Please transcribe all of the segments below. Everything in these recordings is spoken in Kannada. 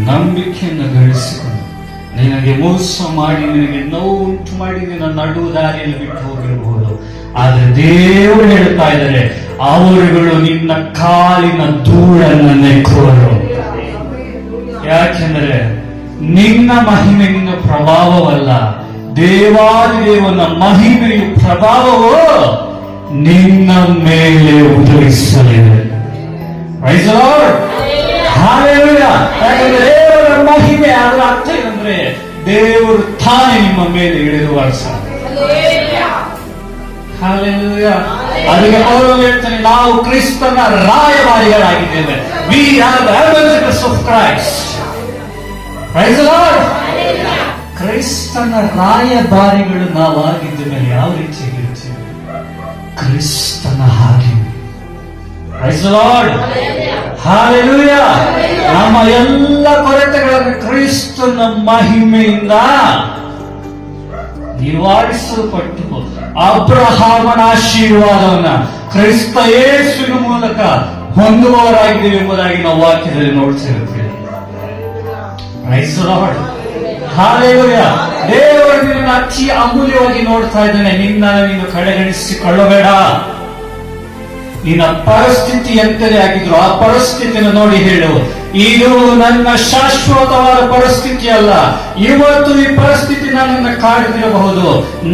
ನಂಬಿಕೆಯನ್ನು ಗಳಿಸಿಕೊಂಡು ನಿನಗೆ ಮೋಸ ಮಾಡಿ ನಿನಗೆ ನೋವು ಉಂಟು ಮಾಡಿ ನಿನ್ನ ನಡು ದಾರಿಯಲ್ಲಿ ಬಿಟ್ಟು ಹೋಗಿರಬಹುದು. ಆದ್ರೆ ದೇವರು ಹೇಳ್ತಾ ಇದ್ದಾರೆ, ಅವರುಗಳು ನಿನ್ನ ಕಾಲಿನ ಧೂಳನ್ನು ನೆಕ್ಕುವರು. ಯಾಕೆಂದ್ರೆ ನಿನ್ನ ಮಹಿಮೆ ನಿನ್ನ ಪ್ರಭಾವವಲ್ಲ, ದೇವಾದಿದೇವನ ಮಹಿಮೆಯು ಪ್ರಭಾವವು ನಿನ್ನ ಮೇಲೆ ಉದಯಿಸಲಿದೆ. Praise the Lord. Hallelujah. ಯಾಕಂದ್ರೆ ದೇವರ ಮಹಿಮೆ ಅದರ ಅರ್ಥ ಏನಂದ್ರೆ ದೇವರು ತಾನೇ ನಿಮ್ಮ ಮೇಲೆ ಇಳಿದು ವರ್ಷ. Hallelujah. ಅದಕ್ಕೆ ಪೌಲನು ಹೇಳ್ತಾನೆ, ನಾವು ಕ್ರಿಸ್ತನ ರಾಯಭಾರಿಗಳಾಗಿದ್ದೇವೆ. We are the ambassadors of Christ. Praise the Lord. ಕ್ರಿಸ್ತನ ರಾಯಭಾರಿಗಳು ನಾವಾಗಿದ್ದ ಮೇಲೆ ಯಾವ ರೀತಿಯಾಗಿರ್ತೀವಿ? ಕ್ರಿಸ್ತನ ಹಾಗೆ. Praise the Lord. Hallelujah. ನಮ್ಮ ಎಲ್ಲ ಕೊರತೆಗಳನ್ನು ಕ್ರಿಸ್ತನ ಮಹಿಮೆಯಿಂದ ನಿವಾರಿಸಲ್ಪಟ್ಟು ಅಬ್ರಹಾಮನ ಆಶೀರ್ವಾದವನ್ನ ಕ್ರಿಸ್ತ ಯೇಸುವಿನ ಮೂಲಕ ಹೊಂದುವವರಾಗಿದ್ದೇವೆ ಎಂಬುದಾಗಿ ನಾವು ವಾಕ್ಯದಲ್ಲಿ ನೋಡ್ತಿರುತ್ತೇವೆ. Praise the Lord. Hallelujah. ದೇವರು ನಿನ್ನನ್ನು ಅತಿ ಅಮೂಲ್ಯವಾಗಿ ನೋಡ್ತಾ ಇದ್ದಾನೆ. ನಿನ್ನನ್ನು ನೀನು ಕಡೆಗಣಿಸಿಕೊಳ್ಳಬೇಡ. ನಿನ್ನ ಪರಿಸ್ಥಿತಿ ಎಂತದೇ ಆಗಿದ್ರು ಆ ಪರಿಸ್ಥಿತಿಯನ್ನು ನೋಡಿ ಹೇಳು, ಇದು ನನ್ನ ಶಾಶ್ವತವಾದ ಪರಿಸ್ಥಿತಿ ಅಲ್ಲ. ಇವತ್ತು ಈ ಪರಿಸ್ಥಿತಿ ನನ್ನನ್ನು ಕಾಡುತ್ತಿರಬಹುದು.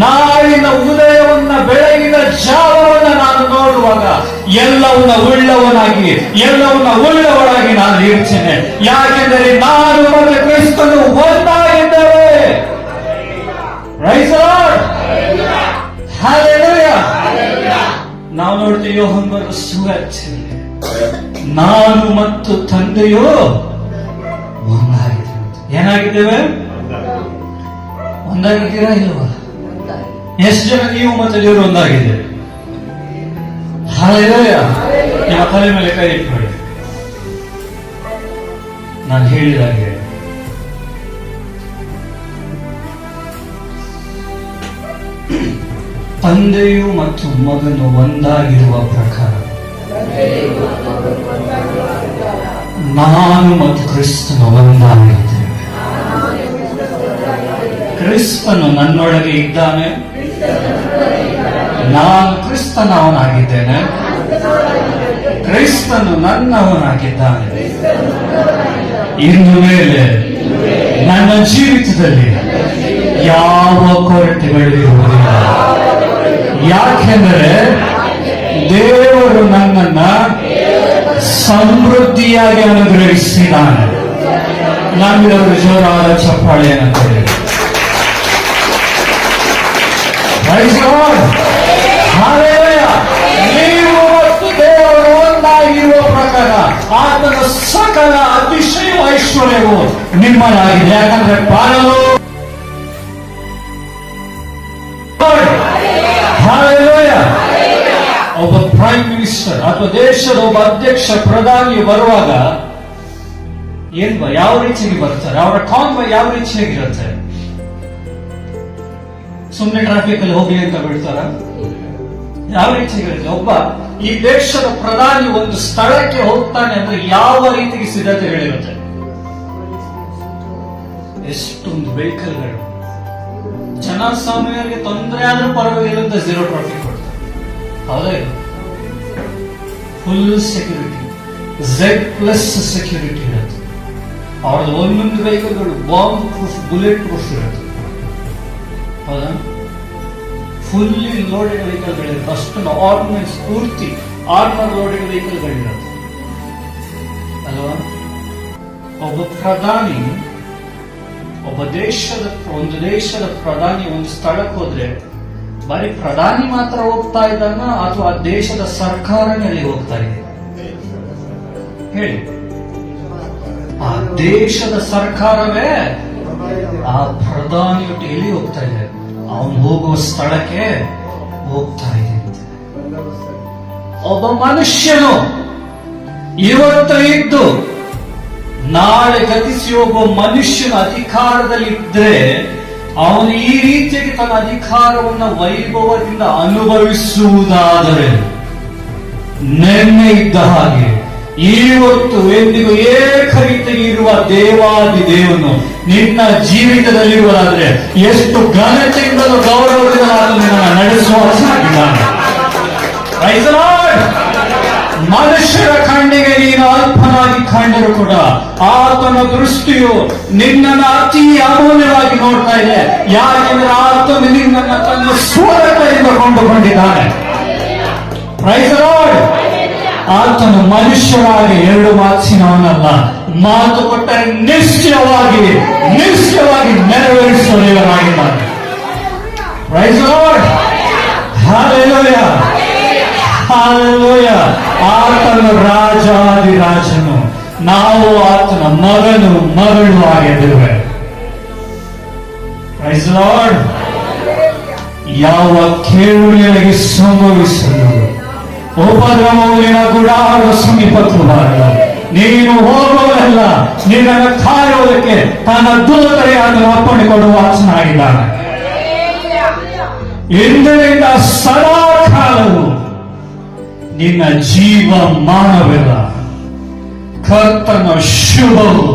ನಾಳಿನ ಉದಯವನ್ನ, ಬೆಳಗಿನ ಜಾವವನ್ನ ನಾನು ನೋಡುವಾಗ ಎಲ್ಲವನ್ನ ಉಳ್ಳವನಾಗಿ ನಾನು ಇರ್ತೇನೆ. ಯಾಕೆಂದರೆ ನಾನು ಮತ್ತು ಕ್ರಿಸ್ತನು ಒಂದಾಗಿದ್ದೇವೆ. Praise the Lord. Hallelujah. ನಾವು ನೋಡ್ತೇವೆ ಯೋಹನ್ ಬರೆದ ಸುವಾರ್ತೆಯಲ್ಲಿ, ನಾನು ಮತ್ತು ತಂದೆಯು ಒಂದಾಗಿದ್ದೇವೆ. ಏನಾಗಿದ್ದೇವೆ? ಒಂದಾಗಿದ್ದೀರಾ ಇಲ್ವಾ? ಎಷ್ಟು ಜನ ನೀವು ಮತ್ತು ದೇವರು ಒಂದಾಗಿದ್ದೇವೆ? ಹಲ್ಲೆಲೂಯಾ. ನಿಮ್ಮ ತಲೆ ಮೇಲೆ ಕೈ ಇಟ್ಕೊಳ್ಳಿ. ನಾನು ಹೇಳಿದಾಗೆ ತಂದೆಯು ಮತ್ತು ಮಗನು ಒಂದಾಗಿರುವ ಪ್ರಕಾರ ನಾನು ಮತ್ತು ಕ್ರಿಸ್ತನು ಒಂದಾಗಿದ್ದೇವೆ. ಕ್ರಿಸ್ತನು ನನ್ನೊಳಗೆ ಇದ್ದಾನೆ, ನಾನು ಕ್ರಿಸ್ತನವನಾಗಿದ್ದೇನೆ, ಕ್ರಿಸ್ತನು ನನ್ನವನಾಗಿದ್ದಾನೆ. ಇನ್ನು ಮೇಲೆ ನನ್ನ ಜೀವಿತದಲ್ಲಿ ಯಾವ ಕೊರತೆಗಳು ಇರುವುದಿಲ್ಲ. ಯಾಕೆಂದರೆ ದೇವರು ನನ್ನನ್ನ ಸಮೃದ್ಧಿಯಾಗಿ ಅನುಗ್ರಹಿಸಿದ್ದಾನೆ. ನಮ್ಮೆಲ್ಲರೂ ಜೋರಾದ ಚಪ್ಪಾಳೆಯನ್ನು ಕೊಡಿ. Praise God. Hallelujah. ನೀವು ಮತ್ತು ದೇವರು ಒಂದಾಗಿರುವ ಪ್ರಕಾರ ಆತನ ಸಕಲ ಅತಿಶಯ ಐಶ್ವರ್ಯವು ನಿಮ್ಮದಾಗಿದೆ. ಯಾಕಂದ್ರೆ ಪಾಲನು ಒಬ್ಬ ಪ್ರೈಮ್ ಮಿನಿಸ್ಟರ್ ಅಥವಾ ದೇಶದ ಒಬ್ಬ ಅಧ್ಯಕ್ಷ ಪ್ರಧಾನಿ ಬರುವಾಗ ಯಾವ ರೀತಿಯಾಗಿ ಬರ್ತಾರೆ? ಅವರ ಕಾನ್ವಾಯ್ ಯಾವ ರೀತಿಯಾಗಿರುತ್ತೆ? ಸುಮ್ಮನೆ ಟ್ರಾಫಿಕ್ ಅಲ್ಲಿ ಹೋಗ್ಲಿ ಅಂತ ಬಿಡ್ತಾರ? ಯಾವ ರೀತಿಯಾಗಿರುತ್ತೆ? ಒಬ್ಬ ಈ ದೇಶದ ಪ್ರಧಾನಿ ಒಂದು ಸ್ಥಳಕ್ಕೆ ಹೋಗ್ತಾನೆ ಅಂದ್ರೆ ಯಾವ ರೀತಿಗೆ ಸಿದ್ಧತೆಗಳಿರುತ್ತೆ? ಎಷ್ಟೊಂದು ವೆಹಿಕಲ್ಗಳು, ಜನಸಾಮಾನ್ಯರಿಗೆ ತೊಂದರೆ ಆದ್ರೂ ಪರವಾಗಿಲ್ಲ ಅಂತ ಝೀರೋ ಟ್ರಾಫಿಕ್ ಕೊಡ್ತಾರೆ. ಹೌದಾ? ಇದು ಫುಲ್ ಸೆಕ್ಯೂರಿಟಿ, Z+ ಸೆಕ್ಯೂರಿಟಿ ಇರುತ್ತೆ. ಅವ್ರದ್ದು ಒಂದೊಂದು ವೆಹಿಕಲ್ಗಳು ಬಾಂಬ್ ಪ್ರೂಫ್, ಬುಲೆಟ್ ಪ್ರೂಫ್ ಇರುತ್ತೆ. ಹೌದಾ? ಫುಲ್ಲಿ ಲೋಡೆಡ್ ವೆಹಿಕಲ್ಗಳಿರುತ್ತೆ. ಅಷ್ಟು ಆರ್ಡಿನೆನ್ಸ್ ಪೂರ್ತಿ ಆರ್ಮರ್ ಲೋಡೆಡ್ ವೆಹಿಕಲ್ಗಳಿರುತ್ತೆ ಅಲ್ವಾ? ಒಬ್ಬ ಪ್ರಧಾನಿ, ಒಂದು ದೇಶದ ಪ್ರಧಾನಿ ಒಂದು ಸ್ಥಳಕ್ಕೆ ಹೋದ್ರೆ ಬರೀ ಪ್ರಧಾನಿ ಮಾತ್ರ ಹೋಗ್ತಾ ಇದ್ದಾನ ಅಥವಾ ಆ ದೇಶದ ಸರ್ಕಾರನೇ ಅಲ್ಲಿ ಹೋಗ್ತಾ ಇದೆ? ಹೇಳಿ. ಆ ದೇಶದ ಸರ್ಕಾರವೇ ಆ ಪ್ರಧಾನಿಯೊಟ್ಟಿಗೆ ಎಲ್ಲಿ ಹೋಗ್ತಾ ಇದೆ? ಅವನು ಹೋಗುವ ಸ್ಥಳಕ್ಕೆ ಹೋಗ್ತಾ ಇದೆ. ಒಬ್ಬ ಮನುಷ್ಯನು ಇವತ್ತು ಇದ್ದು ನಾಳೆ ಗತಿಸಿ ಒಬ್ಬ ಮನುಷ್ಯನ ಅಧಿಕಾರದಲ್ಲಿ ಇದ್ರೆ ಅವನು ಈ ರೀತಿಯಾಗಿ ತನ್ನ ಅಧಿಕಾರವನ್ನ ವೈಭವದಿಂದ ಅನುಭವಿಸುವುದಾದರೆ ನಿನ್ನೆ ಇದ್ದ ಹಾಗೆ ಇವತ್ತು ಎಂದಿಗೂ ಏಕ ರೀತಿ ಜೊತೆಗೆ ಇರುವ ದೇವಾದಿ ದೇವನು ನಿನ್ನ ಜೀವಿತದಲ್ಲಿರುವುದಾದ್ರೆ ಎಷ್ಟು ಘನತೆಯಿಂದಲೂ ಗೌರವದಿಂದ ನಿನ್ನನ್ನು ನಡೆಸುವಾಗಿದ್ದಾನೆ. Praise the Lord. ಮನುಷ್ಯರ ಕಣ್ಣಿಗೆ ನೀನು ಅಲ್ಪನಾಗಿ ಕಂಡರೂ ಕೂಡ ಆತನ ದೃಷ್ಟಿಯು ನಿನ್ನನ್ನು ಅತಿ ಅಮೂಲ್ಯವಾಗಿ ನೋಡ್ತಾ ಇದೆ. ಯಾಕೆಂದ್ರೆ ಆತನು ನಿನ್ನನ್ನು ತನ್ನ ಸ್ವರತೆಯಿಂದ ಕೊಂಡುಕೊಂಡಿದ್ದಾನೆ. Praise the Lord. ಆತನು ಮನುಷ್ಯರಾಗಿ ಎರಡು ಮಾತಿನವನಲ್ಲ, ಮಾತು ಕೊಟ್ಟರೆ ನಿಶ್ಚಯವಾಗಿ ನೆರವೇರಿಸುವವನಾಗಿದ್ದಾನೆ. Praise the Lord. Hallelujah. Hallelujah. ಆತನು ರಾಜಾದಿರಾಜನು, ನಾವು ಆತನ ಮಗಳು ಆಗಿದ್ದೇವೆ. Praise the Lord. ಯಾವ ಕೇಳು ನಿನಗೆ ಸಂಭವಿಸಲು, ಉಪದ್ರವವು ನಿನ್ನ ಗುಡಾರದ ಸಮೀಪಕ್ಕೂ ಬಾರದು. ನೀನು ಹೋಗುವಲ್ಲ, ನಿನ್ನನ್ನು ಕಾಯುವುದಕ್ಕೆ ತನ್ನ ದೂತರಿಗೆ ಅದನ್ನು ಅಪ್ಪಣೆ ಕೊಡುವ ಆತನಾಗಿದ್ದಾನೆ. ಇಂದಿನಿಂದ ಸದಾ ಕಾಲವು ನಿನ್ನ ಜೀವಮಾನವೆಲ್ಲ ಕರ್ತನ ಶುಭವು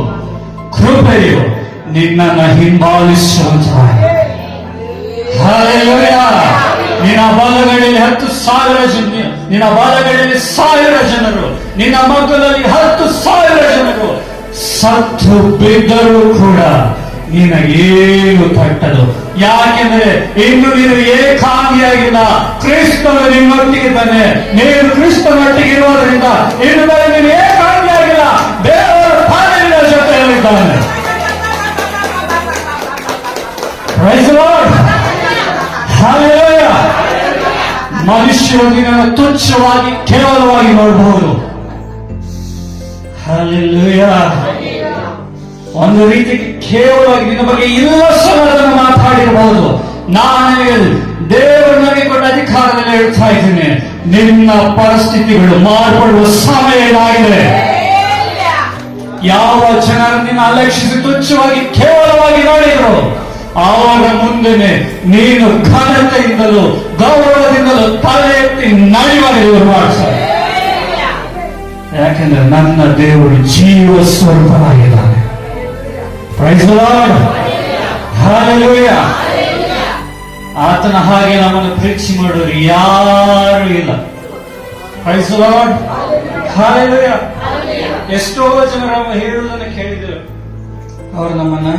ಕೃಪೆಯು ನಿನ್ನನ್ನು ಹಿಂಬಾಲಿಸುವಂತಾಗಿದೆ. ಹಲ್ಲೆಲೂಯಾ. ನಿನ್ನ ಬಲಗಳಲ್ಲಿ 10,000 ಜನರು, ನಿನ್ನ ಬಲಗಳಲ್ಲಿ 1,000 ಜನರು, ನಿನ್ನ ಮಕ್ಕಳಲ್ಲಿ 10,000 ಜನರು ಸತ್ತು ಬಿದ್ದರೂ ಕೂಡ ನಿನಗೇನು ತಟ್ಟದು. ಯಾಕೆಂದ್ರೆ ಇನ್ನು ನೀನು ಏಕಾಂಗಿಯಾಗಿಲ್ಲ, ಕ್ರಿಸ್ತನು ನಿನ್ನೊಟ್ಟಿಗಿದ್ದಾನೆ. ನೀನು ಕ್ರಿಸ್ತನೊಟ್ಟಿಗೆ ಇರುವುದರಿಂದ ಇನ್ನು ಮೇಲೆ ನೀನು ಏಕಾಂಗಿಯಾಗಿಲ್ಲ, ದೇವರ ಪಾಲಿನ ಜೊತೆಯಲ್ಲಿದ್ದಾನೆ. Praise the Lord. Hallelujah. ಮನುಷ್ಯರು ನಿನ್ನನ್ನು ತುಚ್ಛವಾಗಿ ಕೇವಲವಾಗಿ ನೋಡಬಹುದು. Hallelujah. ಒಂದು ರೀತಿ ಕೇವಲವಾಗಿ ನಿನ್ನ ಬಗ್ಗೆ ಇಲ್ಲಸಲ್ಲದನ್ನು ಮಾತಾಡಿರಬಹುದು. ನಾನು ದೇವರು ನನಗೆ ಕೊಟ್ಟ ಅಧಿಕಾರದಲ್ಲಿ ಹೇಳ್ತಾ ಇದ್ದೇನೆ, ನಿನ್ನ ಪರಿಸ್ಥಿತಿಗಳು ಮಾರ್ಪಡುವ ಸಮಯ ಇದಾಗಿದೆ. ಯಾವ ಜನರು ನಿನ್ನ ಅಲಕ್ಷಿಸಿ ತುಚ್ಛವಾಗಿ ಕೇವಲವಾಗಿ ನೋಡಿದ್ರು, ಅವರ ಮುಂದೆನೆ ನೀನು ಘನತೆಯಿಂದಲೂ ಗೌರವದಿಂದಲೂ ತಲೆ ಎತ್ತಿ ನಡೆಯುವಾಗ ಇವರು ಮಾಡ್ತಾರೆ. ಯಾಕೆಂದ್ರೆ ನನ್ನ ದೇವರು ಜೀವ ಸ್ವರೂಪನಾಗಿದ್ದಾನೆ. Praise the Lord. Hallelujah. ಆತನ ಹಾಗೆ ನಮ್ಮನ್ನು ಪ್ರೀತಿ ಮಾಡೋರು ಯಾರು ಇಲ್ಲ. Praise the Lord. Hallelujah. ಎಷ್ಟೋ ಜನರು ಹೇಳುವುದನ್ನು ಕೇಳಿದರು, ಅವರು ನಮ್ಮನ್ನ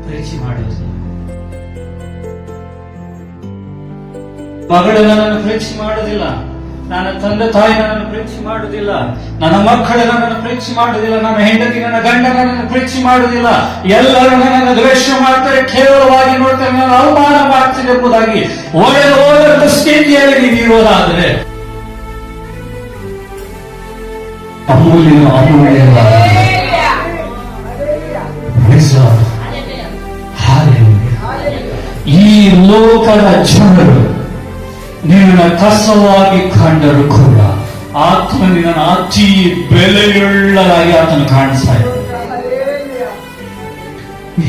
ಪ್ರೀತಿ ಮಾಡೋದು. ಮಗಳು ನನ್ನನ್ನು ಪ್ರೀತಿ ಮಾಡೋದಿಲ್ಲ, ನನ್ನ ತಂದೆ ತಾಯಿ ನನ್ನನ್ನು ಪ್ರೀತಿ ಮಾಡುವುದಿಲ್ಲ, ನನ್ನ ಮಕ್ಕಳು ನನ್ನನ್ನು ಪ್ರೀತಿ ಮಾಡುವುದಿಲ್ಲ, ನನ್ನ ಹೆಂಡತಿ ನನ್ನ ಗಂಡ ನನ್ನನ್ನು ಪ್ರೀತಿ ಮಾಡುವುದಿಲ್ಲ, ಎಲ್ಲರೂ ನನ್ನನ್ನು ದ್ವೇಷ ಮಾಡ್ತಾರೆ, ಕೇವಲವಾಗಿ ನೋಡ್ತಾರೆ, ನಾನು ಅವಮಾನ ಮಾಡ್ತೀನಿ ಎಂಬುದಾಗಿ ಒಡೆದು ಹೋದಂತ ಸ್ಥಿತಿಯಲ್ಲಿ ನೀವು ಇರುವುದಾದರೆ ಅಮೂಲ್ಯ ಈ ಲೋಕದ ಜನರು ನಿನ್ನ ಕಸವಾಗಿ ಕಂಡರು ಕೂಡ ಆತ್ಮ ನಿನ್ನ ಅತಿ ಬೆಲೆಯುಳ್ಳದಾಗಿ ಆತನು ಕಾಣಿಸ್ತಾ ಇದೆ.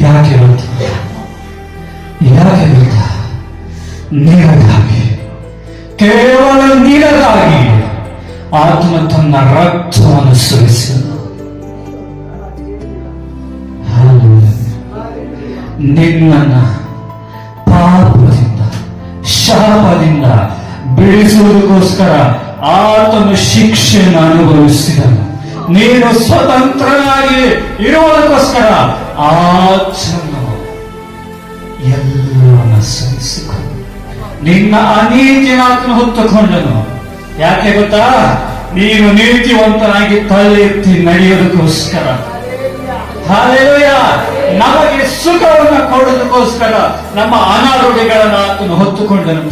ಯಾಕೆ ಗೊತ್ತಾ? ನಿನಗಾಗಿ, ಕೇವಲ ನಿನಗಾಗಿ ಆತನು ತನ್ನ ರಕ್ತವನ್ನು ಸುರಿಸಿದ. ನಿನ್ನನ್ನು ಪಾಪದಿಂದ ಶಾಪದಿಂದ ಬಿಡಿಸುವುದಕ್ಕೋಸ್ಕರ ಆತನು ಶಿಕ್ಷೆಯನ್ನು ಅನುಭವಿಸಿದನು. ನೀನು ಸ್ವತಂತ್ರನಾಗಿ ಇರುವುದಕ್ಕೋಸ್ಕರ ಆತನು ಎಲ್ಲವನ್ನ ಸಹಿಸಿಕೊಂಡು ನಿನ್ನ ಅನೀತಿಯನ್ನು ಆತನು ಹೊತ್ತುಕೊಂಡನು. ಯಾಕೆ ಗೊತ್ತಾ? ನೀನು ನೀತಿವಂತನಾಗಿ ತಲೆ ಎತ್ತಿ ನಡೆಯೋದಕ್ಕೋಸ್ಕರ. ಹಲ್ಲೆಲೂಯಾ. ನಮಗೆ ಸುಖವನ್ನು ಕೊಡೋದಕ್ಕೋಸ್ಕರ ನಮ್ಮ ಅನಾರೋಗ್ಯಗಳನ್ನು ಆತನು ಹೊತ್ತುಕೊಂಡನು.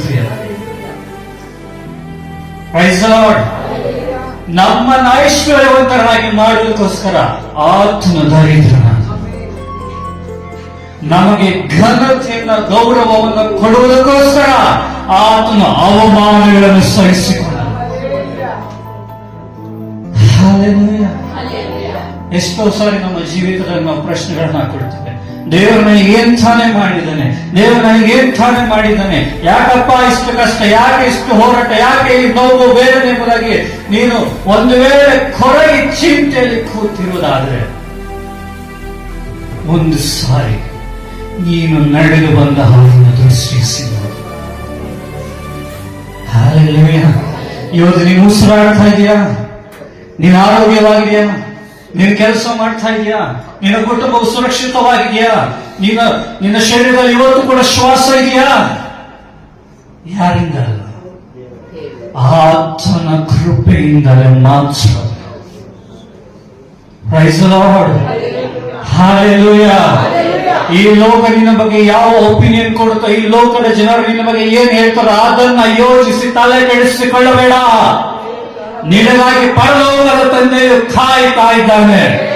Price the lord. ನಮ್ಮನ್ನು ಐಶ್ವರ್ಯವಂತರನ್ನಾಗಿ ಮಾಡುವುದಕ್ಕೋಸ್ಕರ ಆತನು ದರಿದ್ರನ. ನಮಗೆ ಘನತೆಯಿಂದ ಗೌರವವನ್ನು ಕೊಡುವುದಕ್ಕೋಸ್ಕರ ಆತನು ಅವಮಾನಗಳನ್ನು ಸಹಿಸಿಕೊಂಡ. ಎಷ್ಟೋ ಸಾರಿ ನಮ್ಮ ಜೀವಿತದಲ್ಲಿ ನಾವು ಪ್ರಶ್ನೆಗಳನ್ನ ಹಾಕೊಳ್ತೇವೆ. ದೇವರು ನನಗೆ ಏನ್ ತಾನೇ ಮಾಡಿದ್ದಾನೆ, ದೇವರು ನನಗೆ ಏನ್ ತಾನೇ ಮಾಡಿದ್ದಾನೆ, ಯಾಕಪ್ಪ ಇಷ್ಟು ಕಷ್ಟ, ಯಾಕೆ ಇಷ್ಟು ಹೋರಾಟ, ಯಾಕೆ ಈ ನೋವು ಬೇರೆ ಎಂಬುದಾಗಿ ನೀನು ಒಂದು ವೇಳೆ ಕೊರಗಿ ಚಿಂತೆಯಲ್ಲಿ ಕೂತಿರುವುದಾದ್ರೆ ಒಂದು ಸಾರಿ ನೀನು ನಡೆದು ಬಂದ ಹಾದಿನ ದೃಷ್ಟಿಸಿ ನೋಡು. ಹಲ್ಲೆಲೂಯಾ. ಇವತ್ತು ನೀನು ಉಸಿರಾಡ್ತಾ ಇದೆಯಾ? ನೀನು ಆರೋಗ್ಯವಾಗಿದೆಯಾ? ನೀನು ಕೆಲಸ ಮಾಡ್ತಾ ಇದೆಯಾ? ನಿನ್ನ ಕುಟುಂಬವು ಸುರಕ್ಷಿತವಾಗಿದೆಯಾ? ನಿನ್ನ ಶರೀರದಲ್ಲಿ ಇವತ್ತು ಕೂಡ ಶ್ವಾಸ ಇದೆಯಾ? ಯಾರಿಂದ? ಆತನ ಕೃಪೆಯಿಂದಲೇ ಮಾತ್ರ. Praise the Lord. ಹಲ್ಲೆಲೂಯಾ. ಈ ಲೋಕ ನಿನ್ನ ಬಗ್ಗೆ ಯಾವ ಒಪಿನಿಯನ್ ಕೊಡುತ್ತೋ, ಈ ಲೋಕದ ಜನರು ನಿನ್ನ ಬಗ್ಗೆ ಏನ್ ಹೇಳ್ತಾರೋ ಅದನ್ನ ಯೋಚಿಸಿ ತಲೆ ಕೆಡಿಸಿಕೊಳ್ಳಬೇಡ. ನಿನಗಾಗಿ ಪರಲೋಕದ ತಂದೆಯು ಕಾಯ್ತಾ ಇದ್ದಾನೆ.